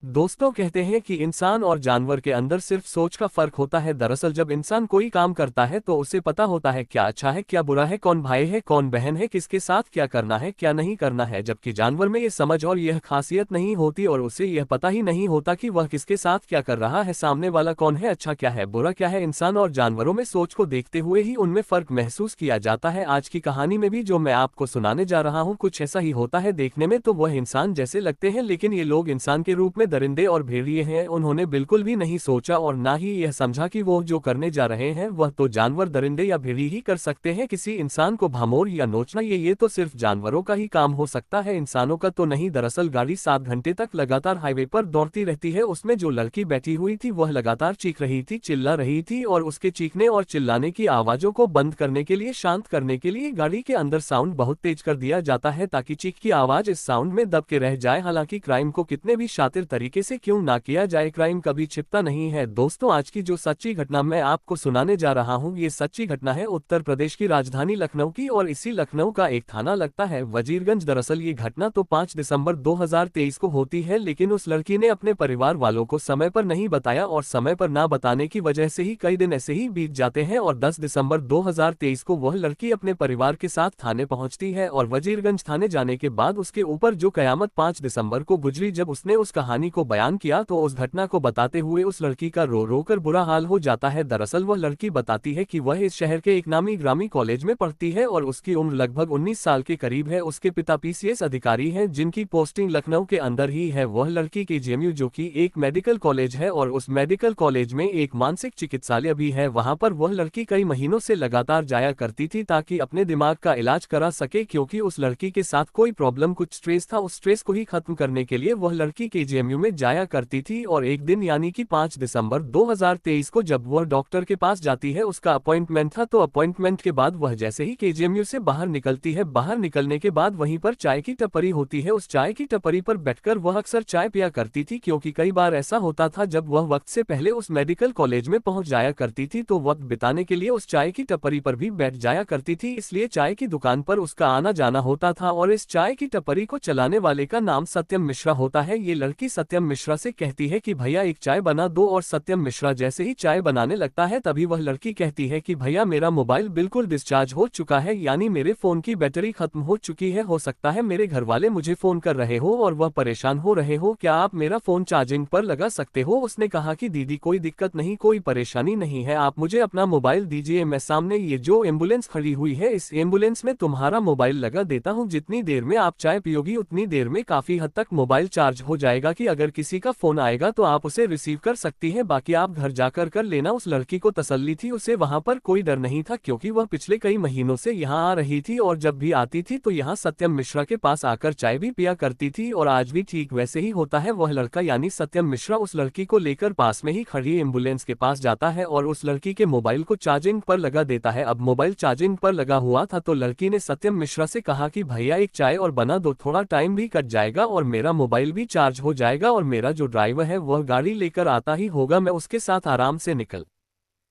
दोस्तों कहते हैं कि इंसान और जानवर के अंदर सिर्फ सोच का फर्क होता है। दरअसल जब इंसान कोई काम करता है तो उसे पता होता है क्या अच्छा है क्या बुरा है, कौन भाई है कौन बहन है, किसके साथ क्या करना है क्या नहीं करना है। जबकि जानवर में ये समझ और यह खासियत नहीं होती और उसे यह पता ही नहीं होता कि वह किसके साथ क्या कर रहा है, सामने वाला कौन है, अच्छा क्या है बुरा क्या है। इंसान और जानवरों में सोच को देखते हुए ही उनमें फर्क महसूस किया जाता है। आज की कहानी में भी जो मैं आपको सुनाने जा रहा हूँ कुछ ऐसा ही होता है। देखने में तो वह इंसान जैसे लगते हैं लेकिन ये लोग इंसान के रूप में दरिंदे और भेड़िए हैं। उन्होंने बिल्कुल भी नहीं सोचा और ना ही यह समझा कि वो जो करने जा रहे हैं वह तो जानवर दरिंदे या भेड़ी ही कर सकते हैं। किसी इंसान को भमोर या नोचना ये तो सिर्फ जानवरों का ही काम हो सकता है, इंसानों का तो नहीं। दरअसल गाड़ी 7 घंटे तक लगातार हाईवे पर दौड़ती रहती है। उसमें जो लड़की बैठी हुई थी वह लगातार चीख रही थी, चिल्ला रही थी और उसके चीखने और चिल्लाने की आवाजों को बंद करने के लिए, शांत करने के लिए गाड़ी के अंदर साउंड बहुत तेज कर दिया जाता है ताकि चीख की आवाज इस साउंड में दब के रह जाए। हालांकि क्राइम को कितने भी शातिर तरीके से क्यों ना किया जाए, क्राइम कभी छिपता नहीं है। दोस्तों आज की जो सच्ची घटना मैं आपको सुनाने जा रहा हूँ ये सच्ची घटना है उत्तर प्रदेश की राजधानी लखनऊ की और इसी लखनऊ का एक थाना लगता है वजीरगंज। दरअसल ये घटना तो 5 दिसंबर 2023 को होती है लेकिन उस लड़की ने अपने परिवार वालों को समय पर नहीं बताया और समय पर ना बताने की वजह से ही कई दिन ऐसे ही बीत जाते हैं और 10 दिसंबर 2023 को वह लड़की अपने परिवार के साथ थाने पहुंचती है और वजीरगंज थाने जाने के बाद उसके ऊपर जो कयामत 5 दिसंबर को गुजरी। जब उसने उस कहानी को बयान किया तो उस घटना को बताते हुए उस लड़की का रो रो कर बुरा हाल हो जाता है। दरअसल वह लड़की बताती है कि वह इस शहर के एक नामी ग्रामीण कॉलेज में पढ़ती है और उसकी उम्र लगभग 19 साल के करीब है। उसके पिता पीसीएस अधिकारी हैं जिनकी पोस्टिंग लखनऊ के अंदर ही है। वह लड़की के जेएमयू जो कि एक मेडिकल कॉलेज है और उस मेडिकल कॉलेज में एक मानसिक चिकित्सालय भी है, वहां पर वह लड़की कई महीनों से लगातार जाया करती थी ताकि अपने दिमाग का इलाज करा सके, क्योंकि उस लड़की के साथ कोई प्रॉब्लम, कुछ स्ट्रेस था। उस स्ट्रेस को ही खत्म करने के लिए वह लड़की के जेएमयू में जाया करती थी और एक दिन यानी कि 5 दिसंबर 2023 को जब वह डॉक्टर के पास जाती है, उसका अपॉइंटमेंट था, तो अपॉइंटमेंट के बाद वह जैसे ही केजीएमयू से बाहर निकलती है, बाहर निकलने के बाद वहीं पर चाय की टपरी होती है। उस चाय की टपरी पर बैठकर वह अक्सर चाय पिया करती थी, क्योंकि कई बार ऐसा होता था जब वह वक्त से पहले उस मेडिकल कॉलेज में पहुंच जाया करती थी तो वक्त बिताने के लिए उस चाय की टपरी पर भी बैठ जाया करती थी, इसलिए चाय की दुकान पर उसका आना जाना होता था। और इस चाय की टपरी को चलाने वाले का नाम सत्यम मिश्रा होता है। ये लड़की सत्यम मिश्रा से कहती है कि भैया एक चाय बना दो और सत्यम मिश्रा जैसे ही चाय बनाने लगता है तभी वह लड़की कहती है कि भैया मेरा मोबाइल बिल्कुल डिस्चार्ज हो चुका है, यानी मेरे फोन की बैटरी खत्म हो चुकी है, हो सकता है मेरे घर वाले मुझे फोन कर रहे हो और वह परेशान हो रहे हो, क्या आप मेरा फोन चार्जिंग पर लगा सकते हो। उसने कहा कि दीदी कोई दिक्कत नहीं, कोई परेशानी नहीं है, आप मुझे अपना मोबाइल दीजिए, मैं सामने ये जो एम्बुलेंस खड़ी हुई है इस एम्बुलेंस में तुम्हारा मोबाइल लगा देता हूँ, जितनी देर में आप चाय पियोगी उतनी देर में काफी हद तक मोबाइल चार्ज हो जाएगा कि अगर किसी का फोन आएगा तो आप उसे रिसीव कर सकती हैं, बाकी आप घर जाकर कर लेना। उस लड़की को तसल्ली थी, उसे वहां पर कोई डर नहीं था क्योंकि वह पिछले कई महीनों से यहाँ आ रही थी और जब भी आती थी तो यहाँ सत्यम मिश्रा के पास आकर चाय भी पिया करती थी और आज भी ठीक वैसे ही होता है। वह लड़का यानी सत्यम मिश्रा उस लड़की को लेकर पास में ही खड़ी एम्बुलेंस के पास जाता है और उस लड़की के मोबाइल को चार्जिंग पर लगा देता है। अब मोबाइल चार्जिंग पर लगा हुआ था तो लड़की ने सत्यम मिश्रा से कहा कि भैया एक चाय और बना दो, थोड़ा टाइम भी कट जाएगा और मेरा मोबाइल भी चार्ज हो जाएगा और मेरा जो ड्राइवर है वह गाड़ी लेकर आता ही होगा, मैं उसके साथ आराम से निकल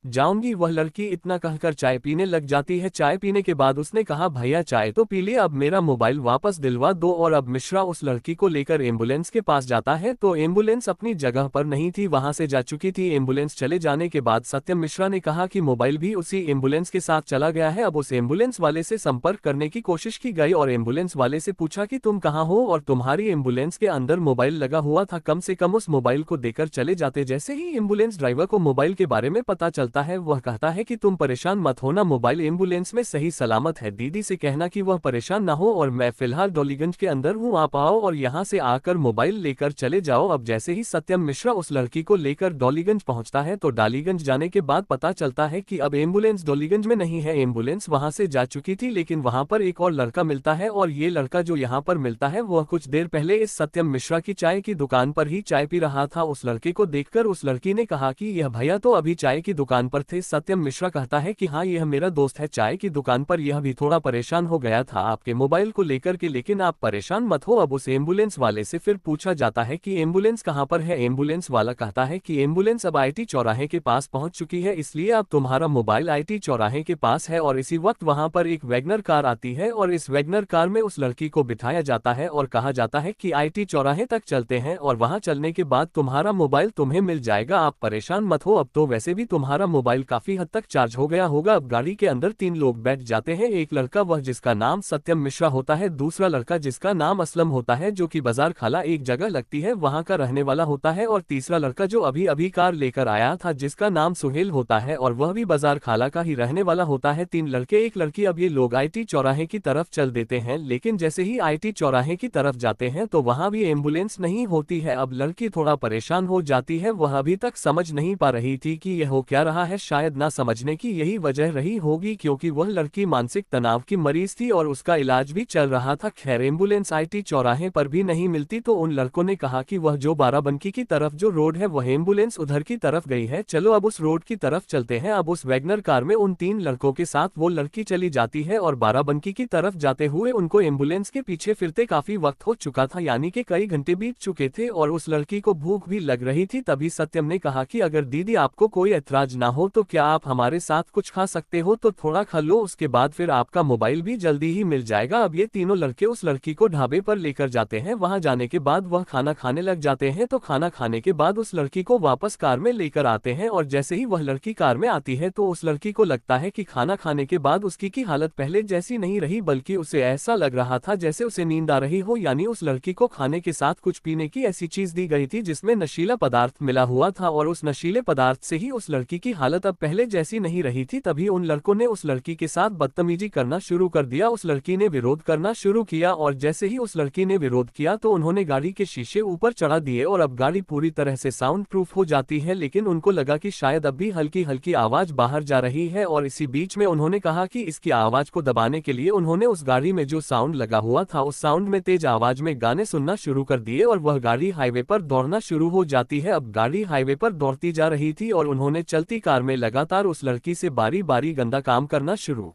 जाऊंगी। वह लड़की इतना कहकर चाय पीने लग जाती है। चाय पीने के बाद उसने कहा भैया चाय तो पी लिए, अब मेरा मोबाइल वापस दिलवा दो। और अब मिश्रा उस लड़की को लेकर एम्बुलेंस के पास जाता है तो एम्बुलेंस अपनी जगह पर नहीं थी, वहां से जा चुकी थी। एम्बुलेंस चले जाने के बाद सत्यम मिश्रा ने कहा कि मोबाइल भी उसी एम्बुलेंस के साथ चला गया है। अब उस एम्बुलेंस वाले से संपर्क करने की कोशिश की गई और एम्बुलेंस वाले से पूछा कि तुम कहाँ हो और तुम्हारी एम्बुलेंस के अंदर मोबाइल लगा हुआ था, कम से कम उस मोबाइल को देकर चले जाते। जैसे ही एम्बुलेंस ड्राइवर को मोबाइल के बारे में पता चलता है वह कहता है कि तुम परेशान मत होना, मोबाइल एम्बुलेंस में सही सलामत है, दीदी से कहना कि वह परेशान ना हो और मैं फिलहाल डॉलीगंज के अंदर हूँ, आप आओ और यहाँ से आकर मोबाइल लेकर चले जाओ। अब जैसे ही सत्यम मिश्रा उस लड़की को लेकर डॉलीगंज पहुंचता है तो डॉलीगंज जाने के बाद पता चलता है कि अब एम्बुलेंस डॉलीगंज में नहीं है, एम्बुलेंस वहां से जा चुकी थी, लेकिन वहां पर एक और लड़का मिलता है और ये लड़का जो यहाँ पर मिलता है वह कुछ देर पहले इस सत्यम मिश्रा की चाय की दुकान पर ही चाय पी रहा था। उस लड़के को देखकर उस लड़की ने कहा कि यह भैया तो अभी चाय की दुकान दुकान पर थे। सत्यम मिश्रा कहता है कि हाँ, यह मेरा दोस्त है चाय की दुकान पर, यह भी थोड़ा परेशान हो गया था आपके मोबाइल को लेकर के, लेकिन आप परेशान मत हो। अब उस एम्बुलेंस वाले से फिर पूछा जाता है कि एम्बुलेंस कहाँ पर है। एम्बुलेंस वाला कहता है कि एम्बुलेंस अब आईटी चौराहे के पास पहुंच चुकी है, इसलिए अब तुम्हारा मोबाइल आईटी चौराहे के पास है। और इसी वक्त वहां पर एक वैगनर कार आती है और इस वैगनर कार में उस लड़की को बिठाया जाता है और कहा जाता है कि आईटी चौराहे तक चलते हैं और वहां चलने के बाद तुम्हारा मोबाइल तुम्हें मिल जाएगा, आप परेशान मत हो। अब तो वैसे भी तुम्हारा मोबाइल काफी हद तक चार्ज हो गया होगा। अब गाड़ी के अंदर 3 लोग बैठ जाते हैं, एक लड़का वह जिसका नाम सत्यम मिश्रा होता है, दूसरा लड़का जिसका नाम असलम होता है जो कि बाजार खाला एक जगह लगती है वहां का रहने वाला होता है, और तीसरा लड़का जो अभी अभी कार लेकर आया था जिसका नाम सुहेल होता है और वह भी बाजार खाला का ही रहने वाला होता है। 3 लड़के एक लड़की। अब ये लोग आईटी चौराहे की तरफ चल देते हैं, लेकिन जैसे ही आईटी चौराहे की तरफ जाते हैं तो वहां भी एम्बुलेंस नहीं होती है। अब लड़की थोड़ा परेशान हो जाती है, वह अभी तक समझ नहीं पा रही थी कि यह हो क्या रहा है। शायद ना समझने की यही वजह रही होगी क्योंकि वह लड़की मानसिक तनाव की मरीज थी और उसका इलाज भी चल रहा था। खैर, एम्बुलेंस आईटी चौराहे पर भी नहीं मिलती तो उन लड़कों ने कहा कि वह जो बाराबंकी की तरफ जो रोड है वह एम्बुलेंस उधर की तरफ गई है, चलो अब उस रोड की तरफ चलते हैं। अब उस वैगनर कार में उन 3 लड़कों के साथ वो लड़की चली जाती है और बाराबंकी की तरफ जाते हुए उनको एम्बुलेंस के पीछे फिरते काफी वक्त हो चुका था, यानी कि कई घंटे बीत चुके थे और उस लड़की को भूख भी लग रही थी। तभी सत्यम ने कहा कि अगर दीदी आपको कोई ऐतराज ना हो तो क्या आप हमारे साथ कुछ खा सकते हो, तो थोड़ा खा लो, उसके बाद फिर आपका मोबाइल भी जल्दी ही मिल जाएगा। अब ये तीनों लड़के उस लड़की को ढाबे पर लेकर जाते हैं, वहां जाने के बाद वह खाना खाने लग जाते हैं। तो खाना खाने के बाद उस लड़की को वापस कार में लेकर आते हैं और जैसे ही वह लड़की कार में आती है तो उस लड़की को लगता है कि खाना खाने के बाद उसकी की हालत पहले जैसी नहीं रही, बल्कि उसे ऐसा लग रहा था जैसे उसे नींद आ रही हो। यानी उस लड़की को खाने के साथ कुछ पीने की ऐसी चीज दी गई थी जिसमें नशीला पदार्थ मिला हुआ था और उस नशीले पदार्थ से ही उस लड़की की हालत अब पहले जैसी नहीं रही थी। तभी उन लड़कों ने उस लड़की के साथ बदतमीजी करना शुरू कर दिया। उस लड़की ने विरोध करना शुरू किया और जैसे ही उस लड़की ने विरोध किया तो उन्होंने गाड़ी के शीशे ऊपर चढ़ा दिए और अब गाड़ी पूरी तरह से साउंड प्रूफ हो जाती है, लेकिन उनको लगा कि शायद अब भी हल्की हल्की आवाज बाहर जा रही है और इसी बीच में उन्होंने कहा कि इसकी आवाज को दबाने के लिए उन्होंने उस गाड़ी में जो साउंड लगा हुआ था उस साउंड में तेज आवाज में गाने सुनना शुरू कर दिए और वह गाड़ी हाईवे पर दौड़ना शुरू हो जाती है। अब गाड़ी हाईवे पर दौड़ती जा रही थी और उन्होंने चलती कार में लगातार उस लड़की से बारी बारी गंदा काम करना शुरू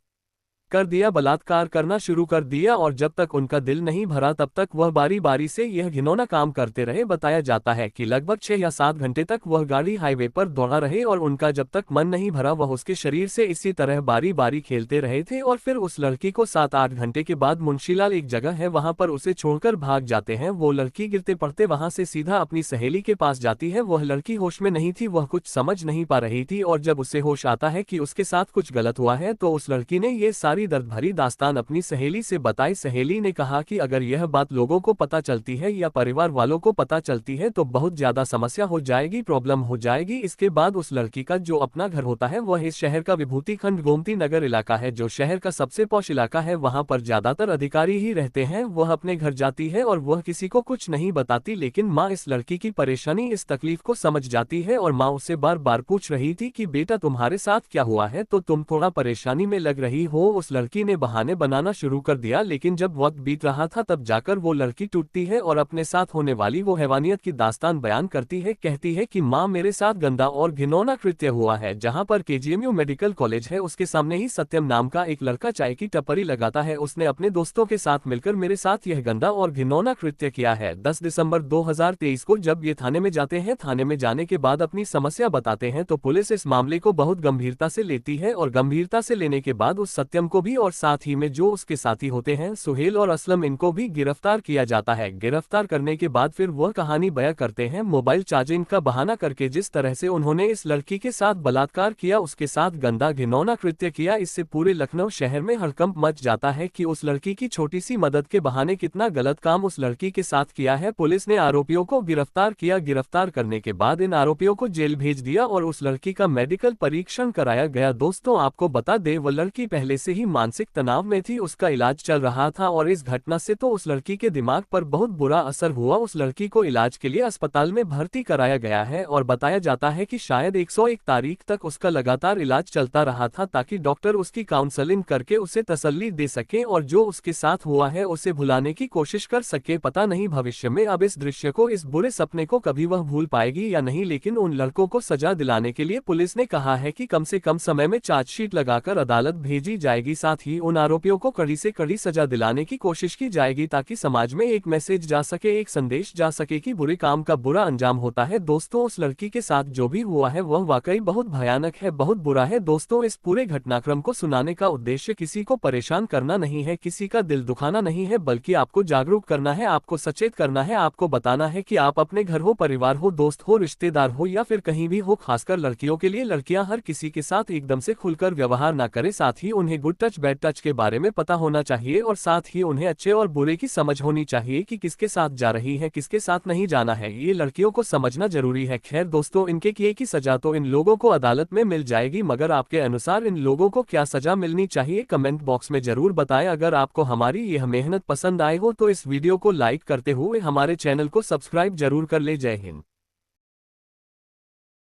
कर दिया, बलात्कार करना शुरू कर दिया और जब तक उनका दिल नहीं भरा तब तक वह बारी बारी से यह घिनौना काम करते रहे। बताया जाता है कि लगभग 6 या 7 घंटे तक वह गाड़ी हाईवे पर दौड़ा रहे और उनका जब तक मन नहीं भरा वह उसके शरीर से इसी तरह बारी बारी खेलते रहे थे। और फिर उस लड़की को 7-8 घंटे के बाद मुंशीलाल एक जगह है वहां पर उसे छोड़कर भाग जाते हैं। वो लड़की गिरते पड़ते वहां से सीधा अपनी सहेली के पास जाती है। वह लड़की होश में नहीं थी, वह कुछ समझ नहीं पा रही थी और जब उसे होश आता है कि उसके साथ कुछ गलत हुआ है तो उस लड़की ने ये सारी दर्द भरी दास्तान अपनी सहेली से बताई। सहेली ने कहा कि अगर यह बात लोगों को पता चलती है या परिवार वालों को पता चलती है तो बहुत ज्यादा समस्या हो जाएगी, प्रॉब्लम हो जाएगी। इसके बाद उस लड़की का जो अपना घर होता है वह इस शहर का विभूति खंड गोमती नगर इलाका है जो शहर का सबसे पॉश इलाका है, वहां पर ज्यादातर अधिकारी ही रहते हैं। वह अपने घर जाती है और वह किसी को कुछ नहीं बताती, लेकिन माँ इस लड़की की परेशानी इस तकलीफ को समझ जाती है और माँ उससे बार बार पूछ रही थी कि बेटा तुम्हारे साथ क्या हुआ है, तो तुम थोड़ा परेशानी में लग रही हो। उस लड़की ने बहाने बनाना शुरू कर दिया, लेकिन जब वक्त बीत रहा था तब जाकर वो लड़की टूटती है और अपने साथ होने वाली वो हैवानियत की दास्तान बयान करती है। कहती है कि माँ मेरे साथ गंदा और घिनौना कृत्य हुआ है। जहाँ पर केजीएमयू मेडिकल कॉलेज है उसके सामने ही सत्यम नाम का एक लड़का चाय की टपरी लगाता है, उसने अपने दोस्तों के साथ मिलकर मेरे साथ यह गंदा और घिनौना कृत्य किया है। 10 दिसंबर 2023 को जब ये थाने में जाते हैं, थाने में जाने के बाद अपनी समस्या बताते हैं तो पुलिस इस मामले को बहुत गंभीरता से लेती है और गंभीरता से लेने के बाद उस सत्यम को भी और साथ ही में जो उसके साथी होते हैं सुहेल और असलम, इनको भी गिरफ्तार किया जाता है। गिरफ्तार करने के बाद फिर वह कहानी बयां करते हैं मोबाइल चार्जिंग का बहाना करके जिस तरह से उन्होंने इस लड़की के साथ बलात्कार किया, उसके साथ गंदा घिनौना कृत्य किया। इससे पूरे लखनऊ शहर में हड़कंप मच जाता है कि उस लड़की की छोटी सी मदद के बहाने कितना गलत काम उस लड़की के साथ किया है। पुलिस ने आरोपियों को गिरफ्तार किया, गिरफ्तार करने के बाद इन आरोपियों को जेल भेज दिया और उस लड़की का मेडिकल परीक्षण कराया गया। दोस्तों आपको बता दें वो लड़की पहले से ही ही मानसिक तनाव में थी, उसका इलाज चल रहा था और इस घटना से तो उस लड़की के दिमाग पर बहुत बुरा असर हुआ। उस लड़की को इलाज के लिए अस्पताल में भर्ती कराया गया है और बताया जाता है कि शायद 101 तारीख तक उसका लगातार इलाज चलता रहा था ताकि डॉक्टर उसकी काउंसलिंग करके उसे तसल्ली दे सके और जो उसके साथ हुआ है उसे भुलाने की कोशिश कर सके। पता नहीं भविष्य में अब इस दृश्य को, इस बुरे सपने को कभी वह भूल पाएगी या नहीं, लेकिन उन लड़कों को सजा दिलाने के लिए पुलिस ने कहा है कि कम से कम समय में चार्जशीट लगाकर अदालत भेजी जाएगी। साथ ही उन आरोपियों को कड़ी से कड़ी सजा दिलाने की कोशिश की जाएगी ताकि समाज में एक मैसेज जा सके, एक संदेश जा सके कि बुरे काम का बुरा अंजाम होता है। दोस्तों, उस लड़की के साथ जो भी हुआ है वह वाकई बहुत भयानक है, बहुत बुरा है। दोस्तों, इस पूरे घटनाक्रम को सुनाने का उद्देश्य किसी को परेशान करना नहीं है, किसी का दिल दुखाना नहीं है, बल्कि आपको जागरूक करना है, आपको सचेत करना है, आपको बताना है कि आप अपने घर हो, परिवार हो, दोस्त हो, रिश्तेदार हो या फिर कहीं भी हो, खासकर लड़कियों के लिए, लड़कियां हर किसी के साथ एकदम से खुलकर व्यवहार ना करें। साथ ही उन्हें गुड टच बैड टच के बारे में पता होना चाहिए और साथ ही उन्हें अच्छे और बुरे की समझ होनी चाहिए कि किसके साथ जा रही है, किसके साथ नहीं जाना है, ये लड़कियों को समझना जरूरी है। खैर दोस्तों, इनके किए की सजा तो इन लोगों को अदालत में मिल जाएगी, मगर आपके अनुसार इन लोगों को क्या सजा मिलनी चाहिए, कमेंट बॉक्स में जरूर बताएं। अगर आपको हमारी यह मेहनत पसंद आए हो तो इस वीडियो को लाइक करते हुए हमारे चैनल को सब्सक्राइब जरूर कर ले। जय हिंद।